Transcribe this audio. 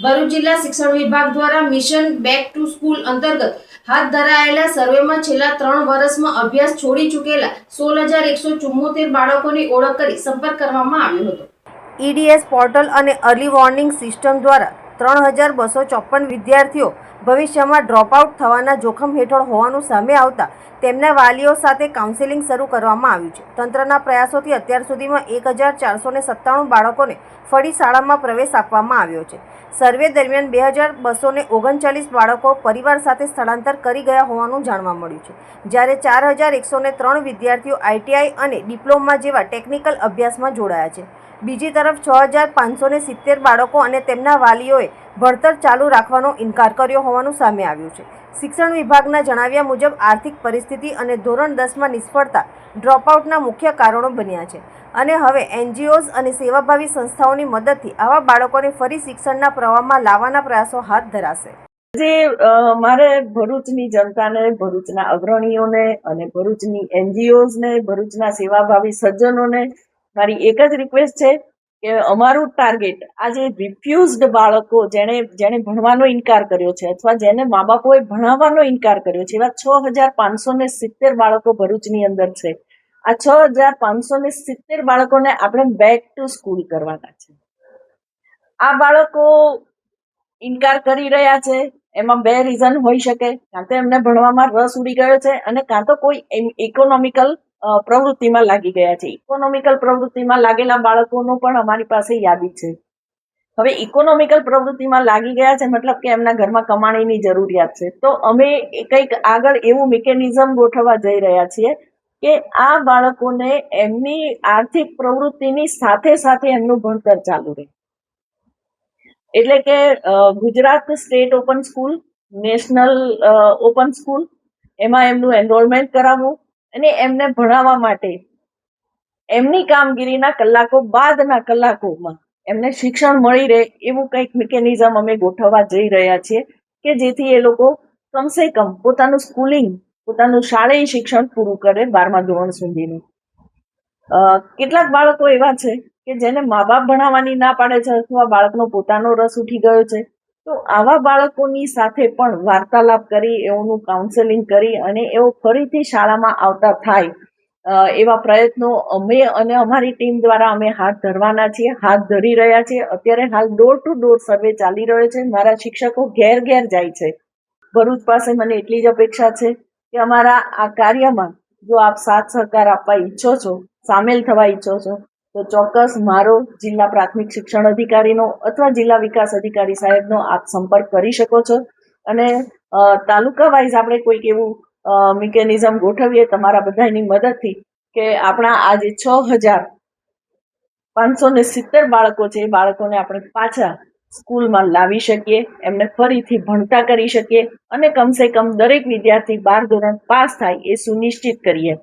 ભરૂચ જિલ્લા શિક્ષણ વિભાગ દ્વારા મિશન બેક ટુ સ્કૂલ અંતર્ગત હાથ ધરાયેલા સર્વેમાં છેલ્લા 3 વર્ષમાં અભ્યાસ છોડી ચૂકેલા 16,174 બાળકોની ઓળખ કરી સંપર્ક કરવામાં આવ્યો હતો. ઈડીએસ પોર્ટલ અને અર્લી વોર્નિંગ સિસ્ટમ દ્વારા 3,254 વિદ્યાર્થીઓ ભવિષ્યમાં ડ્રોપઆઉટ થવાના જોખમ હેઠળ હોવાનું સામે આવતા તેમના વાલીઓ સાથે કાઉન્સેલિંગ શરૂ કરવામાં આવ્યું છે. તંત્રના પ્રયાસોથી અત્યાર સુધીમાં 1,497 બાળકોને ફરી શાળામાં પ્રવેશ આપવામાં આવ્યો છે. સર્વે દરમિયાન 2,239 બાળકો પરિવાર સાથે સ્થળાંતર કરી ગયા હોવાનું જાણવા મળ્યું છે, જ્યારે 4,103 વિદ્યાર્થીઓ આઈટીઆઈ અને ડિપ્લોમા જેવા ટેકનિકલ અભ્યાસમાં જોડાયા છે. બીજી તરફ 6,570 બાળકો અને તેમના વાલીઓએ ભણતર ચાલુ રાખવાનો ઇનકાર કર્યો હોવાનું સામે આવ્યું છે. શિક્ષણ વિભાગના જણાવ્યા મુજબ આર્થિક પરિસ્થિતિ અને ધોરણ 10માં નિષ્ફળતા ડ્રોપઆઉટના મુખ્ય કારણો બન્યા છે અને હવે એનજીઓઝ અને સેવાભાવી સંસ્થાઓની મદદથી આવા બાળકોને ફરી શિક્ષણના પ્રવાહમાં લાવવાના પ્રયાસો હાથ ધરાશે. મારે ભરૂચની જનતાને, ભરૂચના અગ્રણીઓને અને ભરૂચની એનજીઓઝને, ભરૂચના સેવાભાવી સજ્જનોને મારી એક જ રિક્વેસ્ટ છે કે અમારું ટાર્ગેટ આજે રિફ્યુઝડ બાળકો જેણે ભણવાનો ઇનકાર કર્યો છે અથવા જેને મા બાપોએ ભણાવવાનો ઇનકાર કર્યો છે, એવા 6,570 બાળકો ભરૂચની અંદર છે. આ 6,570 બાળકોને આપણે બેક ટુ સ્કૂલ કરવાના છે. આ બાળકો ઇનકાર કરી રહ્યા છે, એમાં 2 રીઝન હોઈ શકે. કાં તો એમને ભણવામાં રસ ઉડી ગયો છે અને કાં તો કોઈ ઇકોનોમિકલ પ્રવૃત્તિમાં લાગી ગયા છે. ઇકોનોમિકલ પ્રવૃત્તિમાં લાગેલા બાળકોનો પણ અમારી પાસે યાદી છે. હવે ઇકોનોમિકલ પ્રવૃત્તિમાં લાગી ગયા છે મતલબ કે એમના ઘરમાં કમાણીની જરૂરિયાત છે, તો અમે કંઈક આગળ એવું મિકેનિઝમ ગોઠવવા જઈ રહ્યા છીએ કે આ બાળકોને એમની આર્થિક પ્રવૃત્તિની સાથે સાથે એમનું ભણતર ચાલુ રહે. એટલે કે Gujarat state open school, national open school, એમાં એમનું એનરોલમેન્ટ કરાવવું અને એમને ભણાવવા માટે એમની કામગીરીના કલાકો બાદના કલાકોમાં એમને શિક્ષણ મળી રહે એવું કંઈક મિકેનિઝમ અમે ગોઠવવા જઈ રહ્યા છીએ કે જેથી એ લોકો કમસે કમ પોતાનું સ્કૂલિંગ, પોતાનું શાળાયી શિક્ષણ પૂરું કરે 12મા ધોરણ સુધીનું. કેટલાક બાળકો એવા છે કે જેને મા બાપ ભણાવવાની ના પાડે છે અથવા બાળકનો પોતાનો રસ ઉઠી ગયો છે, તો આવા બાળકોની સાથે પણ વાર્તાલાપ કરી, એઓનું કાઉન્સેલિંગ કરી અને એઓ ફરીથી શાળામાં આવતા થાય એવા પ્રયત્નો અમે અને અમારી ટીમ દ્વારા અમે હાથ ધરવાના છીએ, હાથ ધરી રહ્યા છીએ. અત્યારે હાલ ડોર ટુ ડોર સર્વે ચાલી રહ્યો છે. મારા શિક્ષકો ઘેર ઘેર જાય છે. ભરૂચ પાસે મને એટલી જ અપેક્ષા છે કે અમારા આ કાર્યમાં જો આપ સાથ સહકાર આપવા ઈચ્છો છો, સામેલ થવા ઈચ્છો છો, તો ચોક્કસ મારો જિલ્લા પ્રાથમિક શિક્ષણ અધિકારીનો અથવા જિલ્લા વિકાસ અધિકારી સાહેબનો આપ સંપર્ક કરી શકો છો અને તાલુકા વાઇઝ આપણે કોઈક એવું મિકેનિઝમ ગોઠવીએ તમારા બધાની મદદથી કે આપણા આ જે 6,570 બાળકો છે એ બાળકોને આપણે પાછા સ્કૂલમાં લાવી શકીએ, એમને ફરીથી ભણતા કરી શકીએ અને કમસે કમ દરેક વિદ્યાર્થી 12 ધોરણ પાસ થાય એ સુનિશ્ચિત કરીએ.